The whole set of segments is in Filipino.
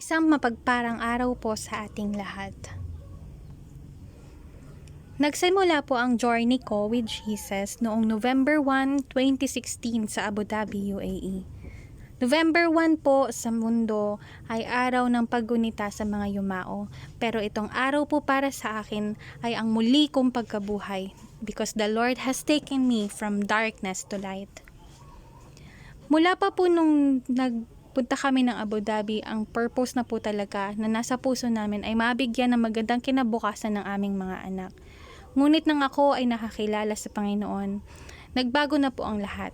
Isang mapagparang araw po sa ating lahat. Nagsimula po ang journey ko with Jesus noong November 1, 2016 sa Abu Dhabi, UAE. November 1 po sa mundo ay araw ng paggunita sa mga yumao. Pero itong araw po para sa akin ay ang muli kong pagkabuhay because the Lord has taken me from darkness to light. Mula pa po nung nagpunta kami ng Abu Dhabi, ang purpose na po talaga na nasa puso namin ay mabigyan ng magandang kinabukasan ng aming mga anak. Ngunit nang ako ay nakakilala sa Panginoon, nagbago na po ang lahat.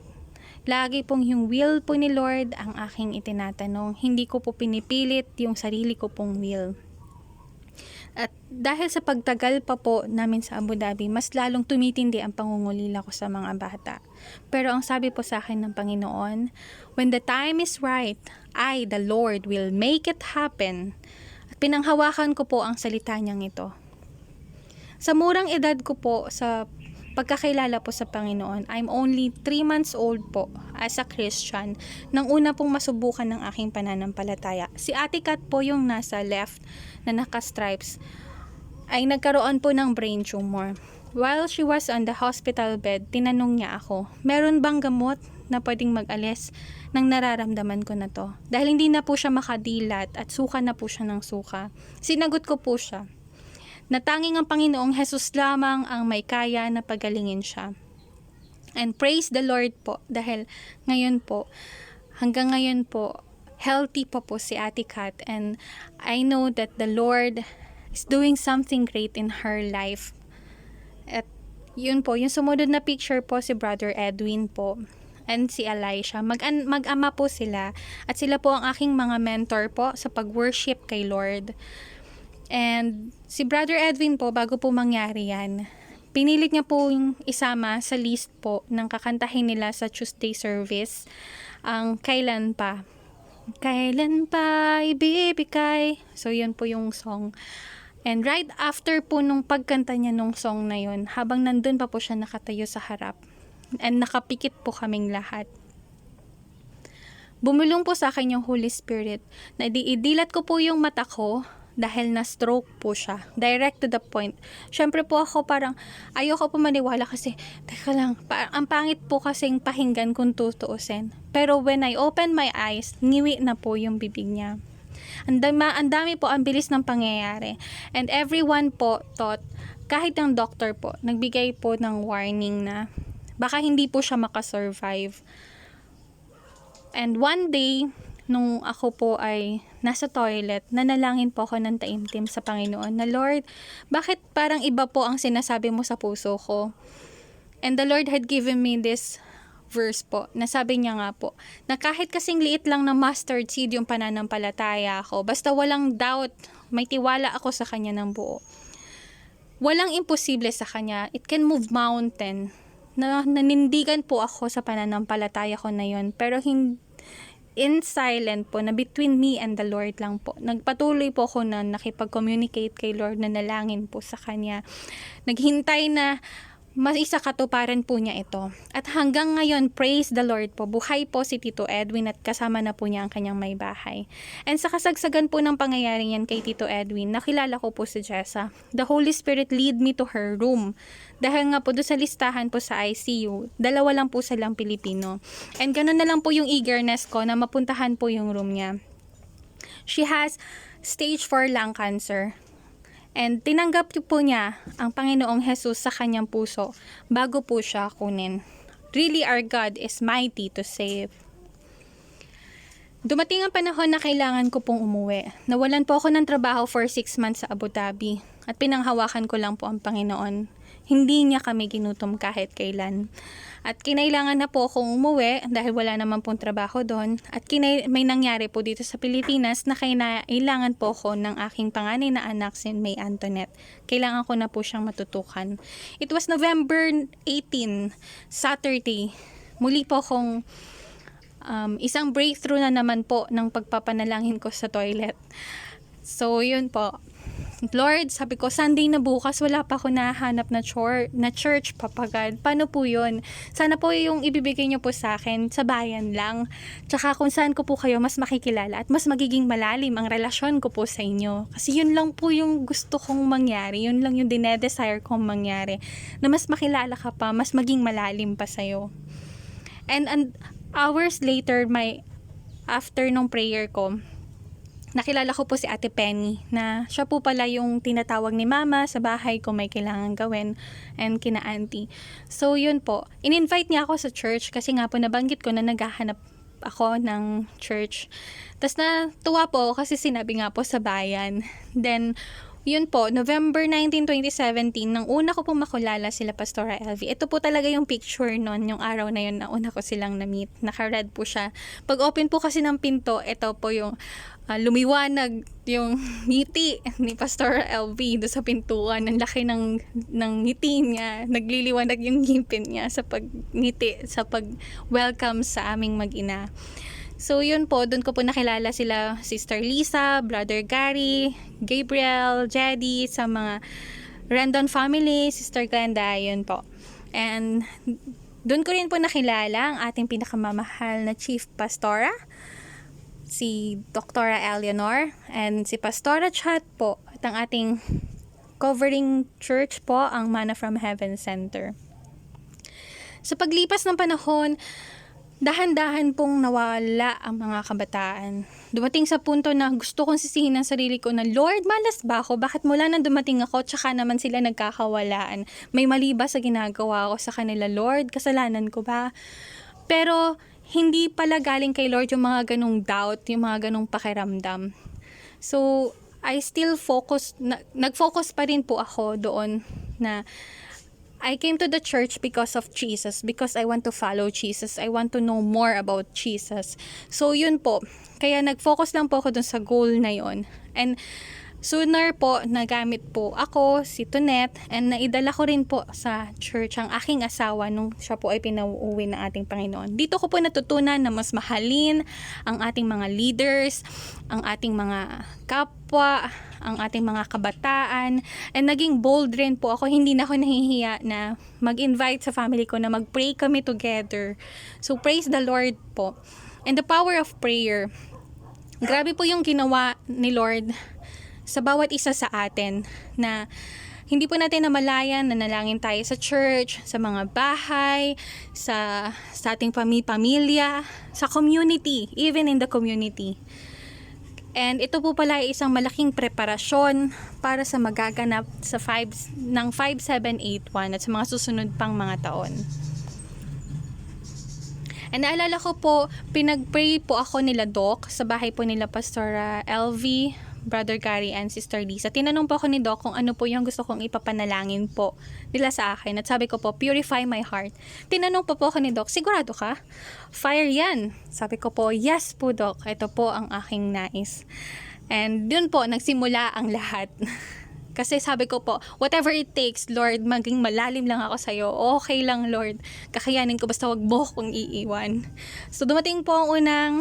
Lagi pong yung will po ni Lord ang aking itinatanong. Hindi ko po pinipilit yung sarili ko pong will. At dahil sa pagtagal pa po namin sa Abu Dhabi, mas lalong tumitindi ang pangungulila ko sa mga bata. Pero ang sabi po sa akin ng Panginoon, when the time is right, I, the Lord, will make it happen. At pinanghawakan ko po ang salita niyang ito. Sa murang edad ko po, sa pagkakilala po sa Panginoon, I'm only 3 months old po as a Christian nang una pong masubukan ng aking pananampalataya. Si Ate Kat po yung nasa left na naka-stripes ay nagkaroon po ng brain tumor. While she was on the hospital bed, tinanong niya ako, meron bang gamot na pwedeng mag-alis ng nararamdaman ko na to? Dahil hindi na po siya makadilat at suka na po siya ng suka. Sinagot ko po siya na tanging ang Panginoong Jesus lamang ang may kaya na pagalingin siya. And praise the Lord po dahil ngayon po, hanggang ngayon po, healthy pa po si Ate Kat, and I know that the Lord is doing something great in her life. At yun po, yung sumunod na picture po si Brother Edwin po and si Elisha. Mag-ama po sila at sila po ang aking mga mentor po sa pag-worship kay Lord. And si Brother Edwin po, bago po mangyari yan, pinilit niya po yung isama sa list po ng kakantahin nila sa Tuesday service ang Kailan Pa. Kailan pa ibibigay. So yun po yung song. And right after po nung pagkanta niya nung song na yun, habang nandun pa po siya nakatayo sa harap and nakapikit po kaming lahat, bumulong po sa akin yung Holy Spirit na idilat ko po yung mata ko dahil na-stroke po siya. Direct to the point. Syempre po ako parang ayoko po maniwala kasi, teka lang, ang pangit po kasing pakinggan kung tutuusin. Pero when I open my eyes, ngiwi na po yung bibig niya. Ang dami po, ang bilis ng pangyayari. And everyone po thought, kahit ang doctor po, nagbigay po ng warning na baka hindi po siya makasurvive. And one day, nung ako po ay nasa toilet, nanalangin po ako ng taimtim sa Panginoon na, Lord, bakit parang iba po ang sinasabi mo sa puso ko? And the Lord had given me this verse po, na sabi niya nga po, na kahit kasing liit lang na mustard seed yung pananampalataya ako, basta walang doubt, may tiwala ako sa Kanya ng buo. Walang imposible sa Kanya. It can move mountain. Nanindigan po ako sa pananampalataya ko na yun, pero in silent po, na between me and the Lord lang po. Nagpatuloy po ako na nakipag-communicate kay Lord, na nalangin po sa Kanya. Naghintay na maisakatuparan po niya ito. At hanggang ngayon, praise the Lord po, buhay po si Tito Edwin at kasama na po niya ang kanyang may bahay. And sa kasagsagan po ng pangyayari yan kay Tito Edwin, nakilala ko po si Jessa. The Holy Spirit lead me to her room. Dahil nga po doon sa listahan po sa ICU, 2 lang po silang Pilipino. And ganun na lang po yung eagerness ko na mapuntahan po yung room niya. She has stage 4 lung cancer. And tinanggap po niya ang Panginoong Jesus sa kanyang puso bago po siya kunin. Really, our God is mighty to save. Dumating ang panahon na kailangan ko pong umuwi. Nawalan po ako ng trabaho for 6 months sa Abu Dhabi. At pinanghawakan ko lang po ang Panginoon. Hindi niya kami ginutom kahit kailan. At kinailangan na po akong umuwi dahil wala naman pong trabaho doon. At may nangyari po dito sa Pilipinas na kailangan po ako ng aking panganay na anak, si May Antoinette. Kailangan ko na po siyang matutukan. It was November 18, Saturday. Muli po akong isang breakthrough na naman po ng pagpapanalangin ko sa toilet. So, yun po. Lord, sabi ko, Sunday na bukas, wala pa ako nahanap na church, Papa God. Paano po yun? Sana po yung ibibigay niyo po sa akin, sa bayan lang. Tsaka kung saan ko po kayo mas makikilala at mas magiging malalim ang relasyon ko po sa inyo. Kasi yun lang po yung gusto kong mangyari. Yun lang yung dinedesire kong mangyari. Na mas makilala ka pa, mas maging malalim pa sa'yo. And hours later, after nung prayer ko, nakilala ko po si Ate Penny na siya po pala yung tinatawag ni Mama sa bahay kung may kailangan gawin and kina Auntie. So yun po, in-invite niya ako sa church kasi nga po nabanggit ko na naghahanap ako ng church. Tapos natuwa po kasi sinabi nga po sa bayan. Then yun po, November 19, 2017, nang una ko po makulala sila Pastora LV. Ito po talaga yung picture nun, yung araw na yun na una ko silang na-meet. Naka-red po siya. Pag open po kasi ng pinto, ito po yung lumiwanag yung ngiti ni Pastor LV doon sa pintuan. Ang laki ng ngiti niya. Nagliliwanag yung ngipin niya sa pag-ngiti, sa pag-welcome sa aming mag-ina. So yun po, doon ko po nakilala sila Sister Lisa, Brother Gary, Gabriel, Jedi, sa mga Rendon family, Sister Glenda, yun po. And doon ko rin po nakilala ang ating pinakamamahal na Chief Pastora, si Dr. Eleanor, and si Pastora Chat po, at ang ating covering church po, ang Manna from Heaven Center. Sa paglipas ng panahon, dahan-dahan pong nawala ang mga kabataan. Dumating sa punto na gusto kong sisihin ang sarili ko na, Lord, malas ba ako? Bakit mula nang dumating ako, tsaka naman sila nagkakawalaan? May mali ba sa ginagawa ko sa kanila, Lord? Kasalanan ko ba? Pero hindi pala galing kay Lord yung mga ganong doubt, yung mga ganong pakiramdam. So, I still nag-focus pa rin po ako doon na I came to the church because of Jesus, because I want to follow Jesus. I want to know more about Jesus. So, yun po. Kaya nag-focus lang po ako dun sa goal na yun. And sooner po, nagamit po ako, si Tonet, and naidala ko rin po sa church ang aking asawa nung siya po ay pinauuwi ng ating Panginoon. Dito ko po natutunan na mas mahalin ang ating mga leaders, ang ating mga kapwa, ang ating mga kabataan, and naging bold rin po ako. Hindi na ako nahihiya na mag-invite sa family ko na mag-pray kami together. So praise the Lord po. And the power of prayer. Grabe po yung ginawa ni Lord sa bawat isa sa atin, na hindi po natin namalayan na nalangin tayo sa church, sa mga bahay, sa ating pamilya, sa community, even in the community. And ito po pala ay isang malaking preparasyon para sa magaganap sa 5781 at sa mga susunod pang mga taon. And naalala ko po, pinag-pray po ako nila Doc sa bahay po nila Pastora LV, Brother Gary, and Sister Lisa. Tinanong po ako ni Doc kung ano po yung gusto kong ipapanalangin po nila sa akin. At sabi ko po, purify my heart. Tinanong po ako ni Doc, sigurado ka? Fire yan. Sabi ko po, yes po Doc. Ito po ang aking nais. And dun po, nagsimula ang lahat. Kasi sabi ko po, whatever it takes, Lord, maging malalim lang ako sa'yo. Okay lang, Lord. Kakayanin ko, basta wag mo kong iiwan. So dumating po ang unang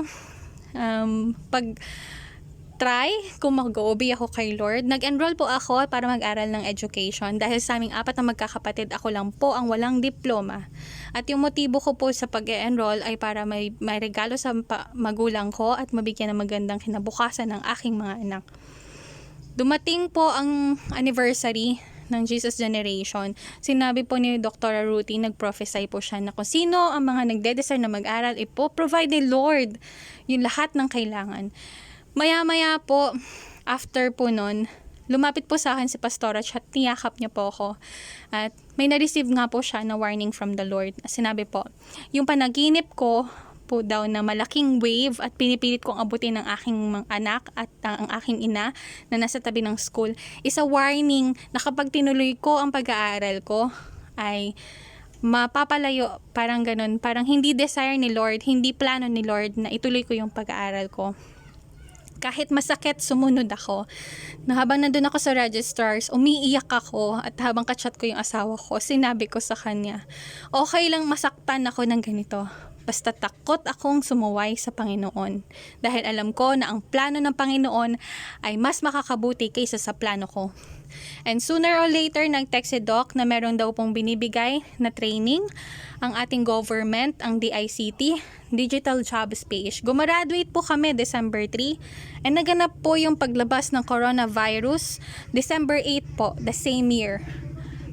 try kung mag-OB ako kay Lord. Nag-enroll po ako para mag-aral ng education dahil sa aming 4 na magkakapatid, ako lang po ang walang diploma. At yung motibo ko po sa pag-enroll ay para may regalo sa magulang ko at mabigyan ng magandang kinabukasan ng aking mga anak. Dumating po ang anniversary ng Jesus Generation. Sinabi po ni Dr. Ruti, nag-prophesy po siya na kung sino ang mga nagde-desire na mag-aral, ipo-provide ni Lord yung lahat ng kailangan. Maya-maya po, after po nun, lumapit po sa akin si Pastora at niyakap niya po ako. At may na-receive nga po siya na warning from the Lord. Sinabi po, yung panaginip ko po daw na malaking wave at pinipilit kong abutin ng aking anak at ang aking ina na nasa tabi ng school, is a warning na kapag tinuloy ko ang pag-aaral ko, ay mapapalayo, parang ganun. Parang hindi desire ni Lord, hindi plano ni Lord na ituloy ko yung pag-aaral ko. Kahit masakit, sumunod ako. Na habang nandun ako sa registrars, umiiyak ako at habang kachat ko yung asawa ko, sinabi ko sa kanya, okay lang masaktan ako ng ganito. Basta takot akong sumuway sa Panginoon. Dahil alam ko na ang plano ng Panginoon ay mas makakabuti kaysa sa plano ko. And sooner or later, nag-text si Doc na meron daw pong binibigay na training ang ating government, ang DICT, Digital Jobs Page. Gumraduate po kami December 3 and naganap po yung paglabas ng coronavirus December 8 po, the same year.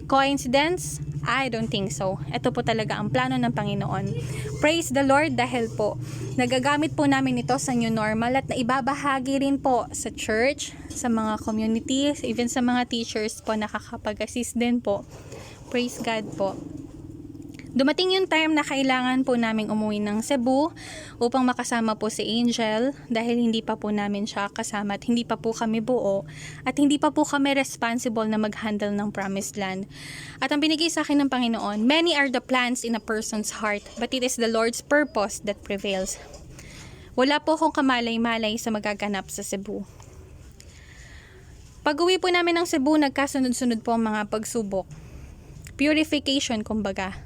Coincidence? I don't think so. Ito po talaga ang plano ng Panginoon. Praise the Lord dahil po nagagamit po namin ito sa new normal at naibabahagi rin po sa church, sa mga communities, even sa mga teachers po nakakapag-assist din po. Praise God po. Dumating yung time na kailangan po naming umuwi ng Cebu upang makasama po si Angel dahil hindi pa po namin siya kasama at hindi pa po kami buo at hindi pa po kami responsible na mag-handle ng Promised Land. At ang binigay sa akin ng Panginoon, many are the plans in a person's heart, but it is the Lord's purpose that prevails. Wala po akong kamalay-malay sa magaganap sa Cebu. Pag-uwi po namin ng Cebu, nagkasunod-sunod po ang mga pagsubok. Purification, kumbaga.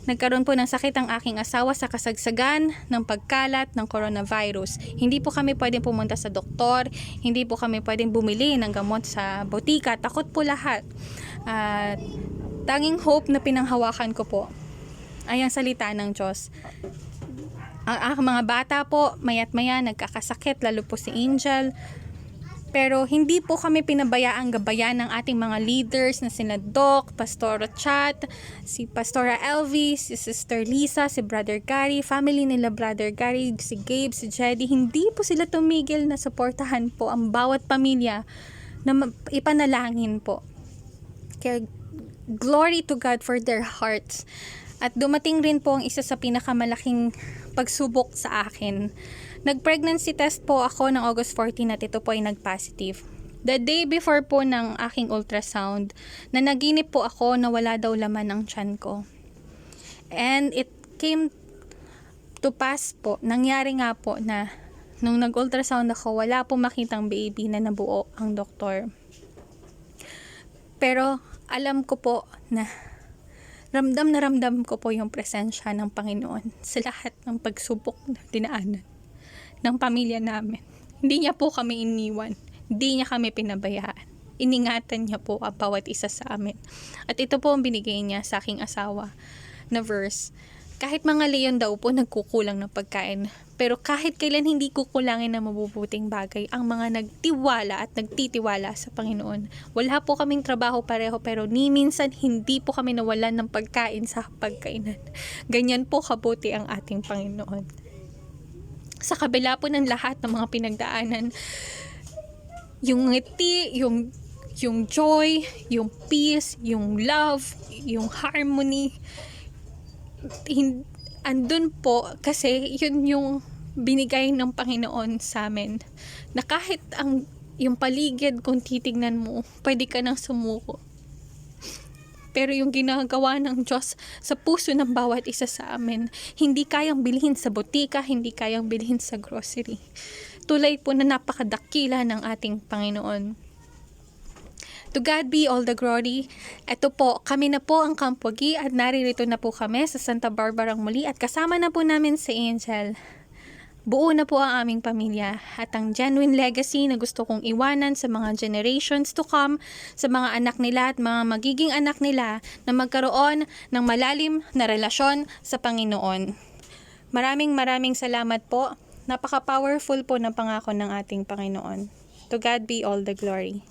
Nagkaroon po ng sakit ang aking asawa sa kasagsagan ng pagkalat ng coronavirus. Hindi po kami pwedeng pumunta sa doktor, hindi po kami pwedeng bumili ng gamot sa botika. Takot po lahat. At tanging hope na pinanghawakan ko po ay ang salita ng Diyos. Ang mga bata po, mayat maya nagkakasakit, lalo po si Angel. Pero hindi po kami pinabayaang gabayan ng ating mga leaders na sina Doc, Pastora Chat, si Pastora Elvis, si Sister Lisa, si Brother Gary, family nila Brother Gary, si Gabe, si Jedy. Hindi po sila tumigil na suportahan po ang bawat pamilya na ipanalangin po. Kaya glory to God for their hearts. At dumating rin po ang isa sa pinakamalaking pagsubok sa akin. Nag-pregnancy test po ako ng August 14 at ito po ay nag-positive. The day before po ng aking ultrasound, nanaginip po ako na wala daw laman ang tiyan ko. And it came to pass po, nangyari nga po na nung nag-ultrasound ako, wala po makitang baby na nabuo ang doktor. Pero alam ko po na ramdam ko po yung presensya ng Panginoon sa lahat ng pagsubok na dinaanan ng pamilya namin. Hindi niya po kami iniwan. Hindi niya kami pinabayaan. Iningatan niya po ang bawat isa sa amin. At ito po ang binigay niya sa aking asawa na verse. Kahit mga leon daw po nagkukulang ng pagkain, pero kahit kailan hindi kukulangin ng mabubuting bagay ang mga nagtiwala at nagtitiwala sa Panginoon. Wala po kaming trabaho pareho pero ni minsan hindi po kami nawalan ng pagkain sa pagkainan. Ganyan po kabuti ang ating Panginoon. Sa kabila po ng lahat ng mga pinagdaanan, yung ngiti, yung joy, yung peace, yung love, yung harmony, andun po kasi yun yung binigay ng Panginoon sa amin. Na kahit yung paligid kung titignan mo, pwede ka nang sumuko. Pero yung ginagawa ng Diyos sa puso ng bawat isa sa amin, hindi kayang bilhin sa botika, hindi kayang bilhin sa grocery. Tulay po na napakadakila ng ating Panginoon. To God be all the glory. Ito po, kami na po ang Camp Wagi at naririto na po kami sa Santa Barbara muli at kasama na po namin si Angel. Buo na po ang aming pamilya at ang genuine legacy na gusto kong iwanan sa mga generations to come, sa mga anak nila at mga magiging anak nila na magkaroon ng malalim na relasyon sa Panginoon. Maraming salamat po. Napaka-powerful po ng pangako ng ating Panginoon. To God be all the glory.